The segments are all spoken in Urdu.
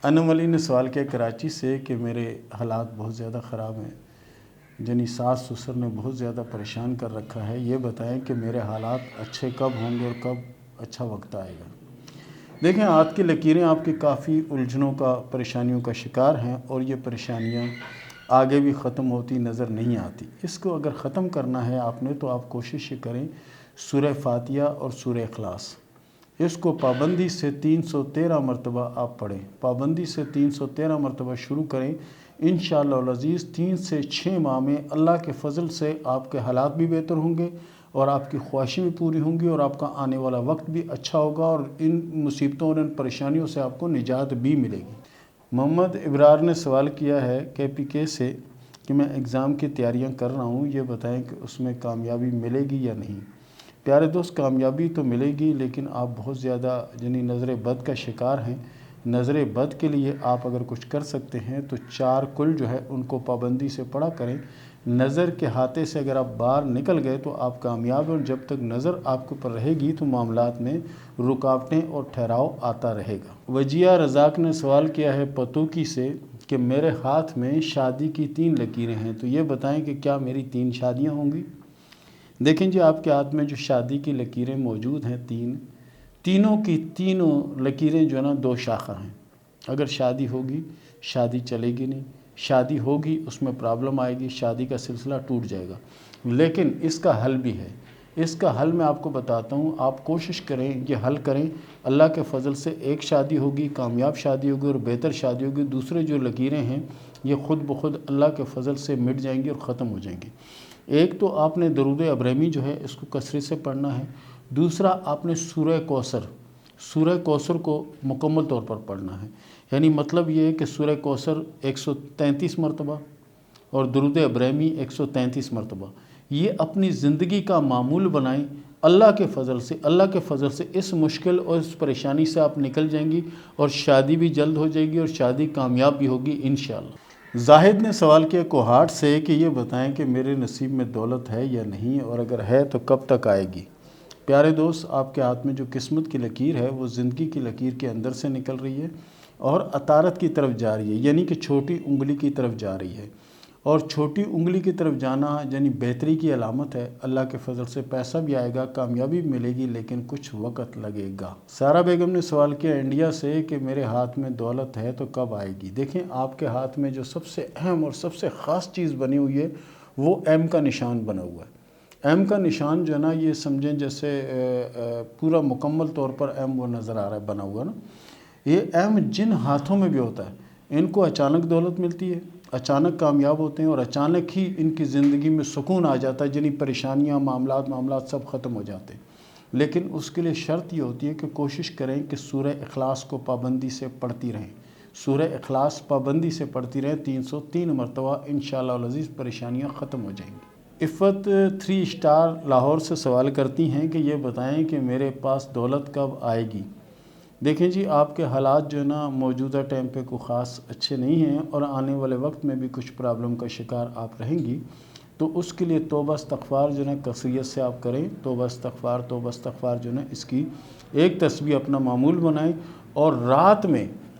انم علی نے سوال کیا کراچی سے کہ میرے حالات بہت زیادہ خراب ہیں، جنی ساس سسر نے بہت زیادہ پریشان کر رکھا ہے، یہ بتائیں کہ میرے حالات اچھے کب ہوں گے اور کب اچھا وقت آئے گا۔ دیکھیں، ہاتھ کی لکیریں آپ کی کافی الجھنوں کا، پریشانیوں کا شکار ہیں، اور یہ پریشانیاں آگے بھی ختم ہوتی نظر نہیں آتی۔ اس کو اگر ختم کرنا ہے آپ نے تو آپ کوشش کریں سورہ فاتحہ اور سورہ اخلاص، اس کو پابندی سے 313 مرتبہ آپ پڑھیں، پابندی سے 313 مرتبہ شروع کریں۔ انشاءاللہ العزیز 3 سے 6 ماہ میں اللہ کے فضل سے آپ کے حالات بھی بہتر ہوں گے اور آپ کی خواہشیں بھی پوری ہوں گی اور آپ کا آنے والا وقت بھی اچھا ہوگا اور ان مصیبتوں اور ان پریشانیوں سے آپ کو نجات بھی ملے گی۔ محمد ابرار نے سوال کیا ہے KPK سے کہ میں ایگزام کی تیاریاں کر رہا ہوں، یہ بتائیں کہ اس میں کامیابی ملے گی یا نہیں۔ پیارے دوست، کامیابی تو ملے گی، لیکن آپ بہت زیادہ نظر بد کا شکار ہیں۔ نظر بد کے لیے آپ اگر کچھ کر سکتے ہیں تو 4 کل جو ہے ان کو پابندی سے پڑھا کریں۔ نظر کے ہاتھے سے اگر آپ باہر نکل گئے تو آپ کامیاب ہیں، اور جب تک نظر آپ کے اوپر رہے گی تو معاملات میں رکاوٹیں اور ٹھہراؤ آتا رہے گا۔ وجیہ رزاق نے سوال کیا ہے پتوکی سے کہ میرے ہاتھ میں شادی کی 3 لکیریں ہیں، تو یہ بتائیں کہ کیا میری 3 شادیاں ہوں گی؟ دیکھیں جی، آپ کے ہاتھ میں جو شادی کی لکیریں موجود ہیں تینوں کی تینوں لکیریں جو ہے نا 2 شاخہ ہیں۔ اگر شادی ہوگی، شادی چلے گی نہیں، شادی ہوگی اس میں پرابلم آئے گی، شادی کا سلسلہ ٹوٹ جائے گا۔ لیکن اس کا حل بھی ہے، اس کا حل میں آپ کو بتاتا ہوں۔ آپ کوشش کریں، یہ حل کریں، اللہ کے فضل سے ایک شادی ہوگی، کامیاب شادی ہوگی اور بہتر شادی ہوگی۔ دوسرے جو لکیریں ہیں یہ خود بخود اللہ کے فضل سے مٹ جائیں گی اور ختم ہو جائیں گی۔ ایک تو آپ نے درود ابراہیمی جو ہے اس کو کثرت سے پڑھنا ہے، دوسرا آپ نے سورہ کوثر کو مکمل طور پر پڑھنا ہے۔ یعنی مطلب یہ ہے کہ سورہ کوثر 133 مرتبہ اور درود ابراہیمی 133 مرتبہ، یہ اپنی زندگی کا معمول بنائیں۔ اللہ کے فضل سے اس مشکل اور اس پریشانی سے آپ نکل جائیں گی اور شادی بھی جلد ہو جائے گی اور شادی کامیاب بھی ہوگی انشاءاللہ۔ زاہد نے سوال کیا کوہاٹ سے کہ یہ بتائیں کہ میرے نصیب میں دولت ہے یا نہیں، اور اگر ہے تو کب تک آئے گی؟ پیارے دوست، آپ کے ہاتھ میں جو قسمت کی لکیر ہے وہ زندگی کی لکیر کے اندر سے نکل رہی ہے اور عطارت کی طرف جا رہی ہے، یعنی کہ چھوٹی انگلی کی طرف جا رہی ہے، اور چھوٹی انگلی کی طرف جانا یعنی بہتری کی علامت ہے۔ اللہ کے فضل سے پیسہ بھی آئے گا، کامیابی بھی ملے گی، لیکن کچھ وقت لگے گا۔ سارہ بیگم نے سوال کیا انڈیا سے کہ میرے ہاتھ میں دولت ہے تو کب آئے گی؟ دیکھیں، آپ کے ہاتھ میں جو سب سے اہم اور سب سے خاص چیز بنی ہوئی ہے وہ ایم کا نشان بنا ہوا ہے۔ ایم کا نشان جو ہے نا، یہ سمجھیں جیسے پورا مکمل طور پر ایم وہ نظر آ رہا ہے بنا ہوا نا۔ یہ ایم جن ہاتھوں میں بھی ہوتا ہے ان کو اچانک دولت ملتی ہے، اچانک کامیاب ہوتے ہیں اور اچانک ہی ان کی زندگی میں سکون آ جاتا ہے، جنہیں پریشانیاں معاملات سب ختم ہو جاتے ہیں۔ لیکن اس کے لیے شرط یہ ہوتی ہے کہ کوشش کریں کہ سورہ اخلاص کو پابندی سے پڑھتی رہیں، سورہ اخلاص پابندی سے پڑھتی رہیں 303 مرتبہ، انشاءاللہ العزیز پریشانیاں ختم ہو جائیں گی۔ عفت 3 اسٹار لاہور سے سوال کرتی ہیں کہ یہ بتائیں کہ میرے پاس دولت کب آئے گی؟ دیکھیں جی، آپ کے حالات جو ہے نا موجودہ ٹائم پہ کوئی خاص اچھے نہیں ہیں اور آنے والے وقت میں بھی کچھ پرابلم کا شکار آپ رہیں گی، تو اس کے لیے توبہ استغفار جو ہے نا کثرت سے آپ کریں۔ توبہ استغفار جو ہے نا اس کی ایک تسبیح اپنا معمول بنائیں، اور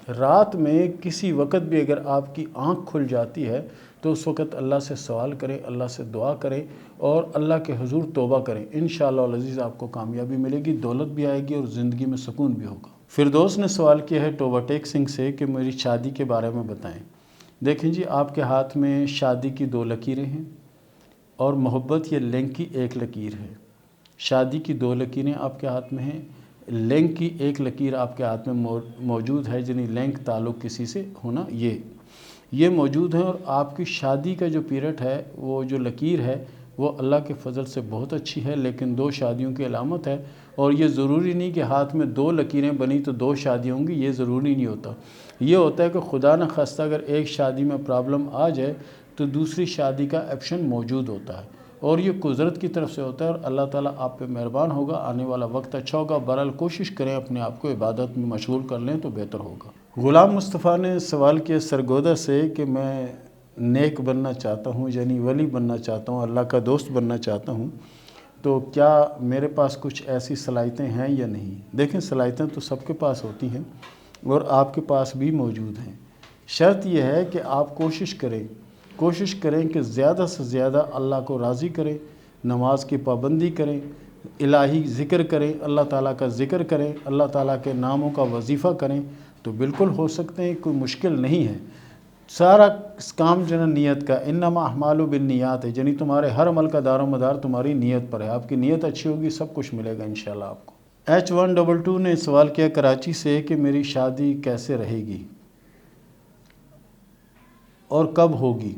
رات میں کسی وقت بھی اگر آپ کی آنکھ کھل جاتی ہے تو اس وقت اللہ سے سوال کریں، اللہ سے دعا کریں اور اللہ کے حضور توبہ کریں۔ انشاءاللہ العزیز آپ کو کامیابی ملے گی، دولت بھی آئے گی اور زندگی میں سکون بھی ہوگا۔ فردوس نے سوال کیا ہے ٹوبہ ٹیک سنگھ سے کہ میری شادی کے بارے میں بتائیں۔ دیکھیں جی، آپ کے ہاتھ میں شادی کی 2 لکیریں ہیں اور محبت یا لنک کی 1 لکیر ہے۔ شادی کی 2 لکیریں آپ کے ہاتھ میں ہیں، لنک کی 1 لکیر آپ کے ہاتھ میں موجود ہے، یعنی لنک تعلق کسی سے ہونا یہ موجود ہے، اور آپ کی شادی کا جو پیریڈ ہے، وہ جو لکیر ہے وہ اللہ کے فضل سے بہت اچھی ہے، لیکن 2 شادیوں کی علامت ہے۔ اور یہ ضروری نہیں کہ ہاتھ میں 2 لکیریں بنی تو 2 شادیاں ہوں گی، یہ ضروری نہیں ہوتا۔ یہ ہوتا ہے کہ خدا نہ خواستہ اگر ایک شادی میں پرابلم آ جائے تو دوسری شادی کا آپشن موجود ہوتا ہے، اور یہ قدرت کی طرف سے ہوتا ہے، اور اللہ تعالیٰ آپ پہ مہربان ہوگا، آنے والا وقت اچھا ہوگا۔ بہرحال کوشش کریں اپنے آپ کو عبادت میں مشغول کر لیں تو بہتر ہوگا۔ غلام مصطفیٰ نے سوال کیا سرگودا سے کہ میں نیک بننا چاہتا ہوں، یعنی ولی بننا چاہتا ہوں، اللہ کا دوست بننا چاہتا ہوں، تو کیا میرے پاس کچھ ایسی صلاحیتیں ہیں یا نہیں؟ دیکھیں، صلاحیتیں تو سب کے پاس ہوتی ہیں، اور آپ کے پاس بھی موجود ہیں۔ شرط یہ ہے کہ آپ کوشش کریں کہ زیادہ سے زیادہ اللہ کو راضی کریں، نماز کی پابندی کریں، الہی ذکر کریں، اللہ تعالیٰ کا ذکر کریں، اللہ تعالیٰ کے ناموں کا وظیفہ کریں، تو بالکل ہو سکتے ہیں، کوئی مشکل نہیں ہے۔ سارا کام جو ہے نیت کا، انما اعمال بالنیات ہے، یعنی تمہارے ہر عمل کا دار و مدار تمہاری نیت پر ہے۔ آپ کی نیت اچھی ہوگی، سب کچھ ملے گا انشاءاللہ آپ کو۔ H122 نے سوال کیا کراچی سے کہ میری شادی کیسے رہے گی اور کب ہوگی؟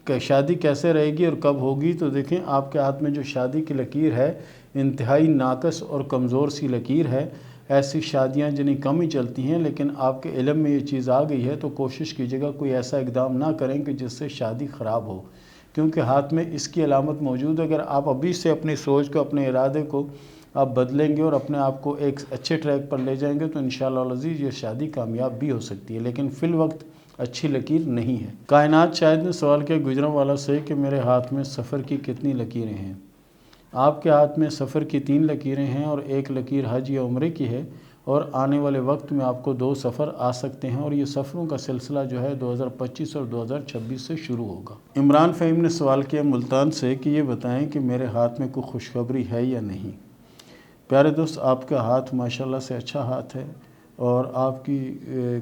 کہ شادی کیسے رہے گی اور کب ہوگی؟ تو دیکھیں، آپ کے ہاتھ میں جو شادی کی لکیر ہے انتہائی ناقص اور کمزور سی لکیر ہے۔ ایسی شادیاں جنہیں کم ہی چلتی ہیں، لیکن آپ کے علم میں یہ چیز آ گئی ہے تو کوشش کیجیے گا کوئی ایسا اقدام نہ کریں کہ جس سے شادی خراب ہو، کیونکہ ہاتھ میں اس کی علامت موجود ہے۔ اگر آپ ابھی سے اپنی سوچ کو، اپنے ارادے کو آپ بدلیں گے اور اپنے آپ کو ایک اچھے ٹریک پر لے جائیں گے تو انشاءاللہ العزیز یہ شادی کامیاب بھی ہو سکتی ہے، لیکن فی الوقت اچھی لکیر نہیں ہے۔ کائنات شاہد نے سوال کیا گجرانوالہ سے کہ میرے ہاتھ میں سفر کی کتنی لکیریں ہیں؟ آپ کے ہاتھ میں سفر کی 3 لکیریں ہیں اور ایک لکیر حج یا عمرے کی ہے، اور آنے والے وقت میں آپ کو 2 سفر آ سکتے ہیں، اور یہ سفروں کا سلسلہ جو ہے 2025 اور 2026 سے شروع ہوگا۔ عمران فہیم نے سوال کیا ملتان سے کہ یہ بتائیں کہ میرے ہاتھ میں کوئی خوشخبری ہے یا نہیں؟ پیارے دوست، آپ کا ہاتھ ماشاءاللہ سے اچھا ہاتھ ہے، اور آپ کی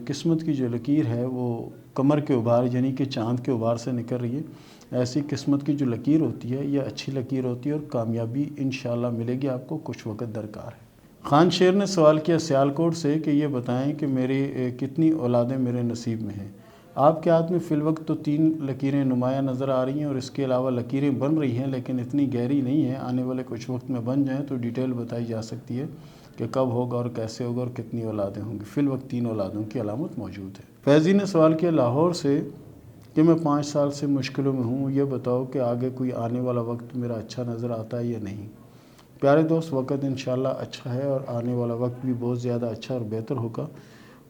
قسمت کی جو لکیر ہے وہ کمر کے ابھار یعنی کہ چاند کے ابھار سے نکل رہی ہے۔ ایسی قسمت کی جو لکیر ہوتی ہے یہ اچھی لکیر ہوتی ہے، اور کامیابی انشاءاللہ ملے گی آپ کو، کچھ وقت درکار ہے۔ خان شیر نے سوال کیا سیالکوٹ سے کہ یہ بتائیں کہ میری کتنی اولادیں میرے نصیب میں ہیں؟ آپ کے ہاتھ میں فی الوقت تو 3 لکیریں نمایاں نظر آ رہی ہیں، اور اس کے علاوہ لکیریں بن رہی ہیں لیکن اتنی گہری نہیں ہیں۔ آنے والے کچھ وقت میں بن جائیں تو ڈیٹیل بتائی جا سکتی ہے کہ کب ہوگا اور کیسے ہوگا اور کتنی اولادیں ہوں گی۔ فی الوقت 3 اولادوں کی علامت موجود ہے۔ فیضی نے سوال کیا لاہور سے کہ میں 5 سال سے مشکلوں میں ہوں، یہ بتاؤ کہ آگے کوئی آنے والا وقت میرا اچھا نظر آتا ہے یا نہیں؟ پیارے دوست، وقت انشاءاللہ اچھا ہے، اور آنے والا وقت بھی بہت زیادہ اچھا اور بہتر ہوگا۔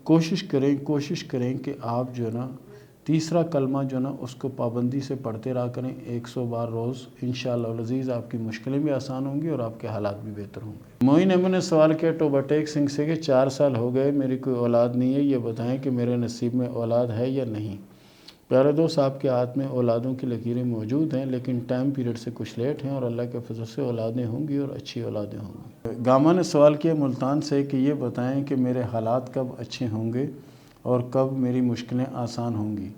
کوشش کریں کہ آپ جو ہے نا تیسرا کلمہ جو ہے نا اس کو پابندی سے پڑھتے رہا کریں 100 بار روز۔ انشاءاللہ العزیز آپ کی مشکلیں بھی آسان ہوں گی اور آپ کے حالات بھی بہتر ہوں گے۔ معین احمد نے سوال کیا ٹوباٹیک سنگھ سے کہ 4 سال ہو گئے میری کوئی اولاد نہیں ہے، یہ بتائیں کہ میرے نصیب میں اولاد ہے یا نہیں؟ پیارے دوست، آپ کے ہاتھ میں اولادوں کی لکیریں موجود ہیں، لیکن ٹائم پیریڈ سے کچھ لیٹ ہیں، اور اللہ کے فضل سے اولادیں ہوں گی اور اچھی اولادیں ہوں گی۔ گاما نے سوال کیا ملتان سے کہ یہ بتائیں کہ میرے حالات کب اچھے ہوں گے اور کب میری مشکلیں آسان ہوں گی؟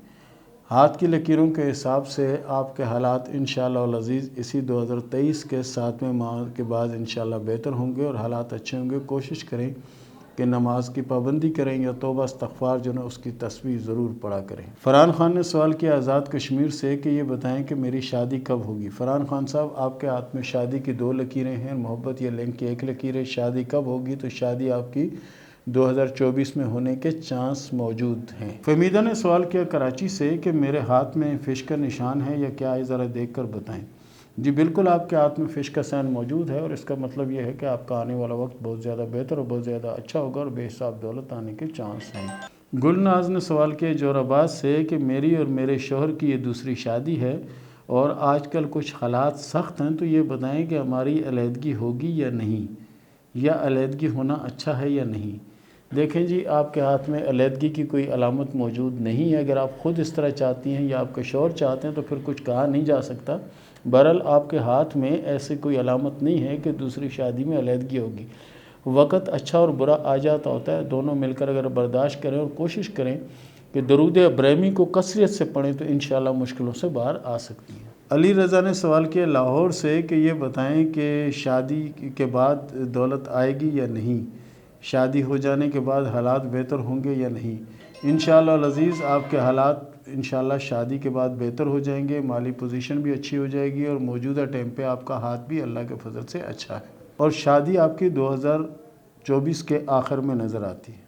ہاتھ کی لکیروں کے حساب سے آپ کے حالات انشاءاللہ العزیز اسی 2023 کے 7ویں ماہ کے بعد انشاءاللہ بہتر ہوں گے اور حالات اچھے ہوں گے۔ کوشش کریں کہ نماز کی پابندی کریں یا توبہ استغفار جو ہے اس کی تسبیح ضرور پڑھا کریں۔ فرحان خان نے سوال کیا آزاد کشمیر سے کہ یہ بتائیں کہ میری شادی کب ہوگی؟ فرحان خان صاحب، آپ کے ہاتھ میں شادی کی 2 لکیریں ہیں، محبت یا لنک کی 1 لکیر ہے۔ شادی کب ہوگی؟ تو شادی آپ کی 2024 میں ہونے کے چانس موجود ہیں۔ فہمیدہ نے سوال کیا کراچی سے کہ میرے ہاتھ میں فش کا نشان ہے یا کیا ہے، ذرا دیکھ کر بتائیں۔ جی بالکل، آپ کے ہاتھ میں فش کا سائن موجود ہے، اور اس کا مطلب یہ ہے کہ آپ کا آنے والا وقت بہت زیادہ بہتر اور بہت زیادہ اچھا ہوگا اور بے حساب دولت آنے کے چانس ہیں۔ گلناز نے سوال کیا جور آباد سے کہ میری اور میرے شوہر کی یہ دوسری شادی ہے اور آج کل کچھ حالات سخت ہیں، تو یہ بتائیں کہ ہماری علیحدگی ہوگی یا نہیں، یا علیحدگی ہونا اچھا ہے یا نہیں؟ دیکھیں جی، آپ کے ہاتھ میں علیحدگی کی کوئی علامت موجود نہیں ہے۔ اگر آپ خود اس طرح چاہتی ہیں یا آپ کے شوہر چاہتے ہیں تو پھر کچھ کہا نہیں جا سکتا۔ بہرحال آپ کے ہاتھ میں ایسی کوئی علامت نہیں ہے کہ دوسری شادی میں علیحدگی ہوگی۔ وقت اچھا اور برا آ جاتا ہوتا ہے، دونوں مل کر اگر برداشت کریں اور کوشش کریں کہ درود ابراہیمی کو کثرت سے پڑھیں تو انشاءاللہ مشکلوں سے باہر آ سکتی ہیں۔ علی رضا نے سوال کیا لاہور سے کہ یہ بتائیں کہ شادی کے بعد دولت آئے گی یا نہیں؟ شادی ہو جانے کے بعد حالات بہتر ہوں گے یا نہیں؟ انشاءاللہ العزیز آپ کے حالات انشاءاللہ شادی کے بعد بہتر ہو جائیں گے، مالی پوزیشن بھی اچھی ہو جائے گی، اور موجودہ ٹائم پہ آپ کا ہاتھ بھی اللہ کے فضل سے اچھا ہے، اور شادی آپ کی 2024 کے آخر میں نظر آتی ہے۔